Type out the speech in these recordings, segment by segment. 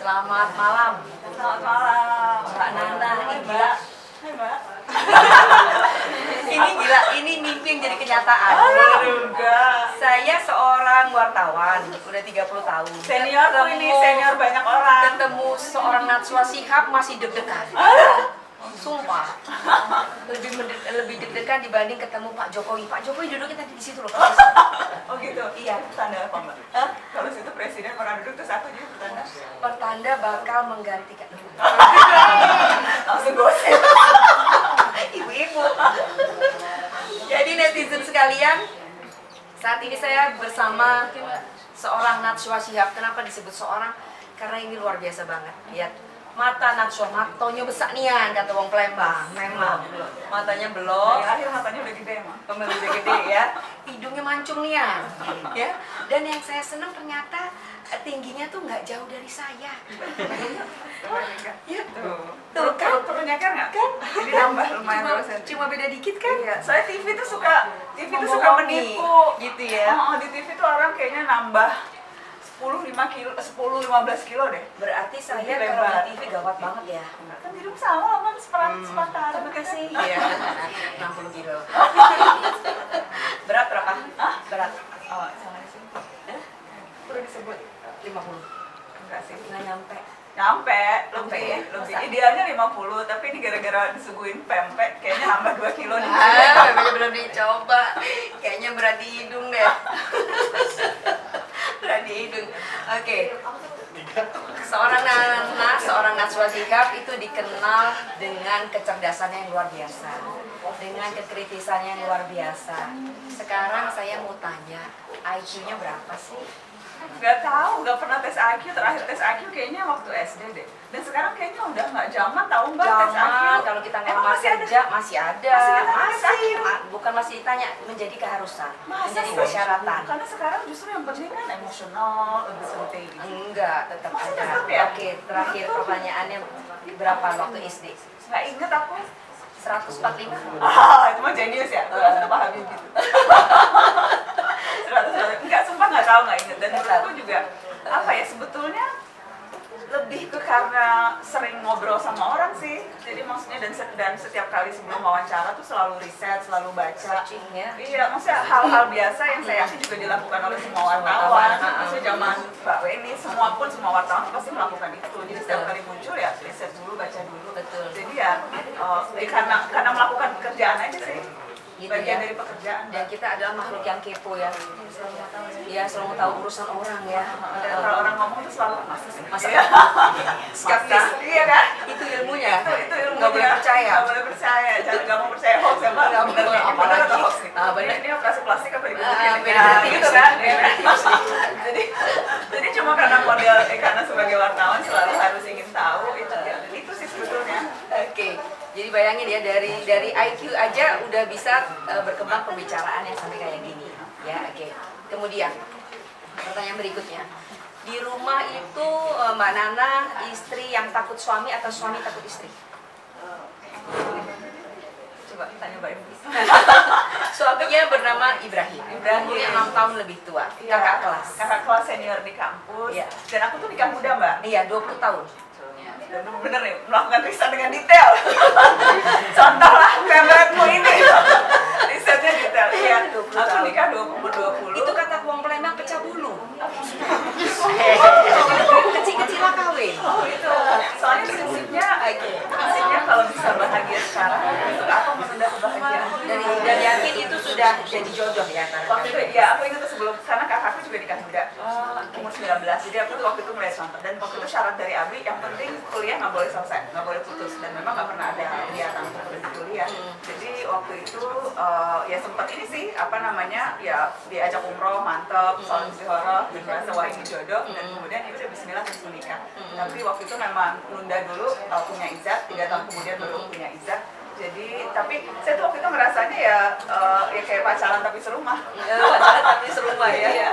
Selamat malam. Selamat malam, Mbak Nana. Ini gila. Hai Mbak. Ini gila, ini mimpi yang jadi kenyataan. Enggak. Saya seorang wartawan, udah 30 tahun. Senior tuh ini, senior banyak orang. Ketemu seorang Najwa Shihab masih deg-degan. Sumpah. Lebih deg-degan dibanding ketemu Pak Jokowi. Pak Jokowi duduknya tadi di situ loh. Oh gitu? Iya. Tanda apa Mbak? Hah? Kalau situ presiden pernah duduk terus aku juga bertanda. Pertanda bakal menggantikan. Langsung gosip. Ibu-ibu. Jadi netizen sekalian, saat ini saya bersama seorang Najwa Shihab. Kenapa disebut seorang? Karena ini luar biasa banget. Lihat, mata Najwa, matonya besar nian kata wong Palembang. Memang matanya belum. Akhir matanya udah gede emang. Pembeli udah gede ya, hidungnya mancung nian, ya. Dan yang saya senang ternyata tingginya tuh nggak jauh dari saya. Ya, tuh kan? Perlunya kan nggak? Kan? Jadi nambah lumayan berapa senti. Cuma beda dikit kan? Iya. Soalnya TV tuh suka Membohongi, menipu. gitu ya. Di TV tuh orang kayaknya nambah 10-15 kilo deh. Berarti saya Lebih kalau lebar. di TV gawat banget ya. Kan hidup sama kan sepatar. Terima kasih. Iya. 60 kilo. Berat berapa? Berat Oh, sama sih. Perlu disebut 50. enggak sih? Nggak nyampe. Nyampe, Nyampe lebih, ya? lebih. Masa? Idealnya 50, tapi ini gara-gara disuguhin pempek, kayaknya nambah 2 kilo nih. Bebeknya belum dicoba. Kayaknya berat di hidung deh. Berat di hidung. Oke. Seorang Najwa Shihab itu dikenal dengan kecerdasannya yang luar biasa, dengan kekritisannya yang luar biasa. Sekarang saya mau tanya, IQ-nya berapa sih? Nggak tahu, nggak pernah tes IQ. Terakhir tes IQ kayaknya waktu SD deh. Dan sekarang kayaknya udah nggak zaman tahu Mbak tes IQ. Zaman kalau kita Emang ngelamar masih ada? kerja masih ada, Masih tes IQ? bukan masih ditanya, menjadi keharusan, Masa menjadi sih? persyaratan. Karena sekarang justru yang penting kan emosional, lebih penting. Enggak, tetap Masih ada. tetap ya? Oke, terakhir pertanyaannya berapa waktu SD? Nggak inget aku. 145. Itu mah jenius ya. Udah paham gitu. 100. Enggak, sumpah nggak tahu, nggak inget. Dan menurutku juga apa ya, sebetulnya lebih ke karena sering ngobrol sama orang sih. Jadi maksudnya dan setiap kali sebelum wawancara tuh selalu riset, selalu baca. Searching ya. Iya, maksudnya hal-hal biasa yang saya yakin juga dilakukan oleh semua wartawan. Maksudnya zaman Mbak Weni, semua wartawan pasti melakukan itu. Jadi setiap kali muncul ya riset dulu, baca dulu. Betul. Jadi ya karena melakukan pekerjaan aja sih. Gitu Bagian ya. dari pekerjaan. Dan kita adalah makhluk yang kepo ya. Iya, selalu mau tahu urusan orang ya. Dan kalau orang ngomong tuh selalu masa sih. Masa Iya. skeptis. Iya kan? Itu ilmunya. Itu ilmunya. Nggak boleh percaya. Nggak boleh percaya. Jangan nggak mau percaya hoax ya Mbak. Nggak Bener boleh, nih. Ini bener apalagi. atau hoax nih? Ah, bener. Ini operasi plastik apa Ah, dibikin? beda tips. Gitu kan? Beda tips. Jadi cuma karena model karena sebagai wartawan selalu harus ingin tahu itu ya. Itu sih sebetulnya. Oke, jadi bayangin ya dari IQ aja udah bisa berkembang pembicaraan yang sampai kayak gini. Ya, oke. Kemudian pertanyaan berikutnya, di rumah itu Mbak Nana istri yang takut suami atau suami takut istri? Coba tanya Mbak Ibu. Suaminya bernama Ibrahim. Umurnya 6 tahun lebih tua. Kakak kelas. Kakak kelas senior di kampus. Iya. Dan aku tuh nikah muda Mbak. Iya, 20 tahun. Dan bener nih, melakukan riset dengan detail. Contohlah pemretmu ini. Risetnya detail. Iya, aku nikah 20. Itu kata uang Palembang pecah bulu. Kecil-kecilan kawin. Oh itu. Soalnya prinsipnya kalau bisa bahagia sekarang, untuk apa menunda kebahagiaan? Dan yakin itu sudah jadi jodoh ya antara Waktu itu, kalian. ya aku ingat tuh sebelum, karena kakakku juga nikah muda, umur 19, jadi aku tuh waktu itu mulai contoh. Dan waktu itu syarat dari Abi, yang penting kuliah nggak boleh selesai, nggak boleh putus. Dan memang nggak pernah ada niatan untuk berhenti kuliah. Jadi waktu itu ya sempat ini sih, apa namanya, ya diajak umroh, mantep, sholat istihoroh, dan merasa wah ini jodoh. Dan kemudian ya udah bismillah terus menikah. Tapi waktu itu memang nunda dulu punya izat, 3 tahun kemudian baru punya izat. Jadi, tapi saya tuh waktu itu ngerasanya ya kayak pacaran tapi serumah. Pacaran tapi serumah ya. Iya.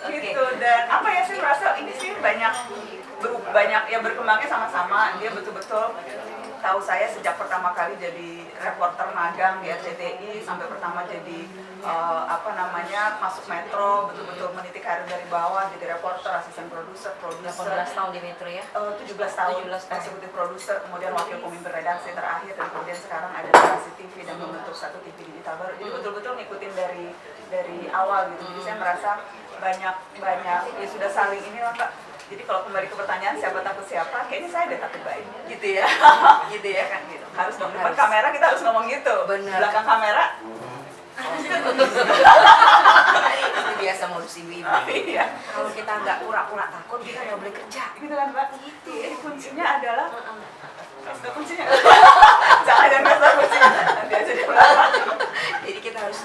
Oke. Gitu. Dan apa ya, saya merasa ini sih banyak ya berkembangnya sama-sama. Dia betul-betul tahu saya sejak pertama kali jadi reporter magang di RCTI sampai pertama jadi masuk Metro, betul-betul meniti karir dari bawah, jadi reporter, asisten produser 18 tahun di Metro ya? 17 tahun 17 tahun. eksekutif produser, kemudian wakil pemimpin redaksi terakhir, dan kemudian sekarang ada Narasi TV dan membentuk satu TV digital baru. Jadi betul-betul ngikutin dari awal gitu. Jadi saya merasa banyak ya sudah saling ini lah Mbak. Jadi kalau kembali ke pertanyaan siapa takut siapa, kayaknya saya ada takut baik gitu ya. Gitu ya kan gitu. Harus dong depan kamera kita harus ngomong gitu. Benar. Belakang kamera Itu biasa modus ibu-ibu. iya. Kalau kita nggak pura-pura takut, kita nggak boleh kerja. Gitu kan Mbak. Gitu. Jadi kuncinya adalah kasih kuncinya. Jangan kasih kuncinya. Nanti aja di belakang. Jadi kita harus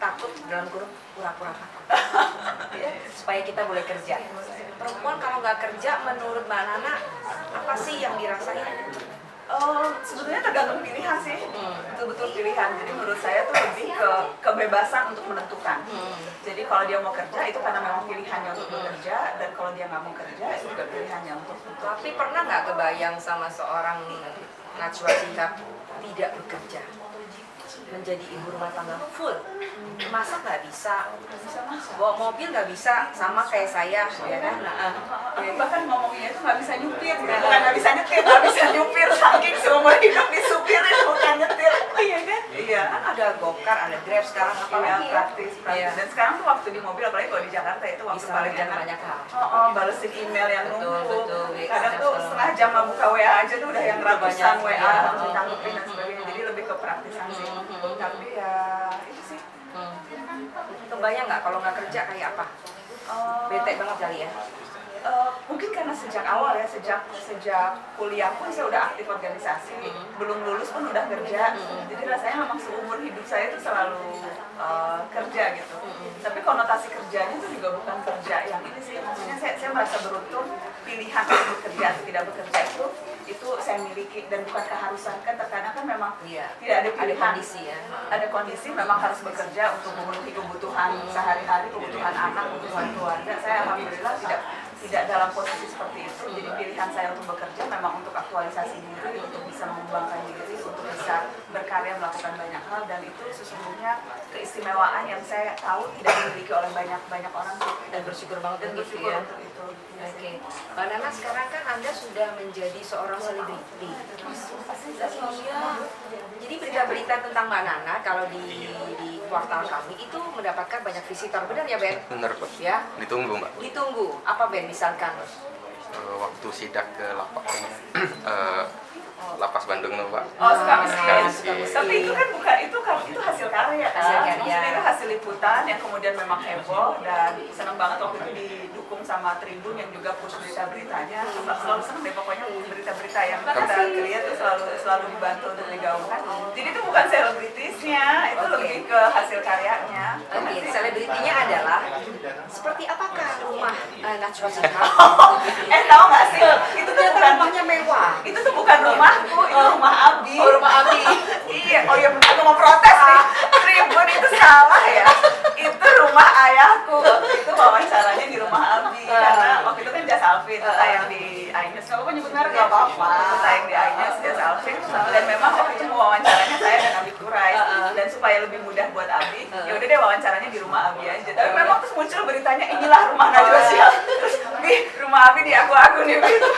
takut dalam kurung pura-pura takut. Supaya kita boleh kerja. Perempuan kalau nggak kerja, menurut Mbak Nana, apa sih yang dirasain? Sebetulnya tergantung pilihan sih, betul-betul pilihan. Jadi menurut saya tuh lebih ke kebebasan untuk menentukan. Jadi kalau dia mau kerja itu karena memang pilihannya untuk bekerja, dan kalau dia nggak mau kerja itu juga pilihannya untuk Tapi pernah nggak kebayang sama seorang Najwa Shihab tidak bekerja, menjadi ibu rumah tangga full? Masa nggak bisa bawa mobil, nggak bisa sama kayak saya, ya kan? bahkan ngomongnya itu nggak bisa nyupir, bukan nggak bisa nyetir, nggak bisa nyupir, saking seumur hidup disupirin bukan nyetir. Iya kan? Iya. Kan ada Gokar, ada Grab sekarang, apalagi ya? Praktis. Iya. Dan sekarang tuh waktu di mobil, apalagi kalau di Jakarta itu waktu Bisa paling mengerjakan enak. banyak hal. Balesin email yang Betul, numpuk. betul. Kadang tuh setengah jam mau buka WA aja tuh udah yang ratusan Banyak, WA iya. harus ditanggepin dan sebagainya. Jadi lebih ke praktisan sih. Tapi ya itu sih. Kebayang nggak kalau nggak kerja kayak apa? Bete banget kali ya? Mungkin karena sejak awal ya, sejak kuliah pun saya udah aktif organisasi, belum lulus pun udah kerja. Jadi rasanya memang seumur hidup saya itu selalu kerja gitu. Tapi konotasi kerjanya itu juga bukan kerja yang ini sih. Maksudnya saya merasa beruntung pilihan untuk bekerja atau tidak bekerja itu saya miliki, dan bukan keharusan. Kan terkadang kan memang tidak ada pilihan. Ada kondisi ya? Ada kondisi memang harus bekerja untuk memenuhi kebutuhan sehari-hari, kebutuhan anak, kebutuhan keluarga. Saya alhamdulillah tidak dalam posisi seperti itu. Jadi pilihan saya untuk bekerja memang untuk aktualisasi diri, untuk bisa mengembangkan diri, untuk bisa berkarya melakukan banyak hal, dan itu sesungguhnya keistimewaan yang saya tahu tidak dimiliki oleh banyak orang sih. Dan bersyukur banget Dan untuk itu bersyukur ya? untuk itu. Oke, Mbak Nana sekarang kan Anda sudah menjadi seorang selebriti. Iya. Jadi berita-berita tentang Mbak Nana kalau di portal kami itu mendapatkan banyak visitor, benar ya Ben? Bener Pak. Ya. Ditunggu Mbak. Ditunggu. Apa Ben misalkan? Waktu sidak ke lapak lapas Bandung tuh Pak. Sukamiskin. Tapi itu kan bukan itu hasil karya kan? Hasil karya. Maksudnya itu hasil liputan yang kemudian memang heboh, dan senang banget waktu itu didukung sama Tribun yang juga push berita-beritanya. Selalu senang deh pokoknya berita-berita yang kita lihat tuh selalu dibantu untuk digaungkan. Jadi itu bukan selebritisnya, itu lebih ke hasil karyanya. Oke, selebritinya adalah seperti apakah rumah Najwa Shihab? Tahu nggak sih? Itu tuh Ternyata bukan rumahnya mewah. itu tuh bukan rumahku, itu rumah Abi. Oh, rumah Abi. Iya, oh iya benar, aku mau protes nih. Tribun itu salah ya. Itu rumah ayahku. Waktu itu wawancaranya di rumah Abi, karena waktu itu kan Jas Alvin tayang di iNews. Nggak apa-apa nyebut merek, nggak apa-apa. Tayang di iNews Jas Alvin, dan memang waktu itu wawancaranya saya dan Abi Kurai. Dan supaya lebih mudah buat Abi, ya udah deh wawancaranya di rumah Abi aja. Tapi memang terus muncul beritanya inilah rumah Najwa Shihab. Terus, rumah Abi di aku nih gitu.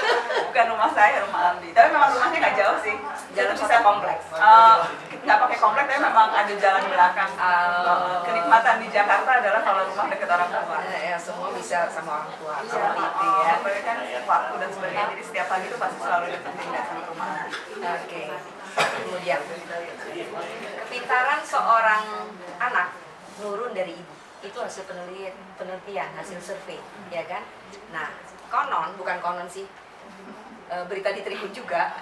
Bukan rumah saya, rumah Abi. Tapi memang rumahnya nggak jauh sih. Jalan Itu bisa kompleks. Nggak pakai komplek, tapi memang ada jalan belakang. Kenikmatan di Jakarta adalah kalau rumah dekat orang tua. Ya, semua bisa sama orang tua. Seperti Seperti itu ya. Apalagi kan waktu dan sebagainya. Jadi setiap pagi itu pasti selalu datang ke rumah. Oke. Kemudian kepintaran seorang anak nurun dari ibu. Itu hasil penelitian, hasil survei, ya kan? Nah, bukan konon sih. Berita di Tribun juga,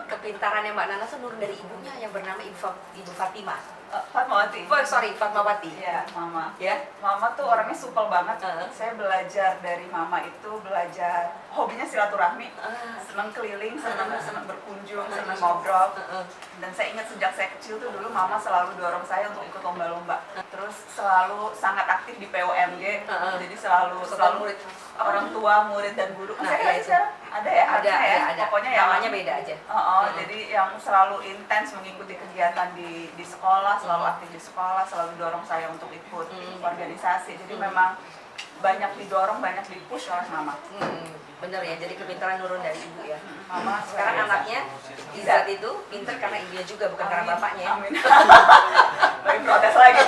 kepintarannya Mbak Nana itu nurun dari ibunya yang bernama Ibu Fatimah. Fatmawati. Fatmawati. Iya, Mama. Ya. Mama tuh orangnya supel banget. Saya belajar dari Mama itu, belajar hobinya silaturahmi, senang keliling, senang berkunjung, senang ngobrol. Dan saya ingat sejak saya kecil tuh dulu Mama selalu dorong saya untuk ikut lomba-lomba. Terus selalu sangat aktif di POMG. Jadi selalu murid. orang tua, murid dan guru. Nah, Saya iya masih itu. sekarang Ada ya, Ada, harusnya ya. ada. Pokoknya yang Namanya beda aja. Jadi yang selalu intens mengikuti kegiatan di sekolah, selalu aktif di sekolah, selalu dorong saya untuk ikut organisasi. Jadi memang banyak didorong, banyak dipush oleh mama. Bener ya, jadi kepintaran nurun dari ibu ya. Mama Sekarang anaknya Izzat itu pinter karena ibunya juga, bukan karena bapaknya. Amin. Baik protes lagi.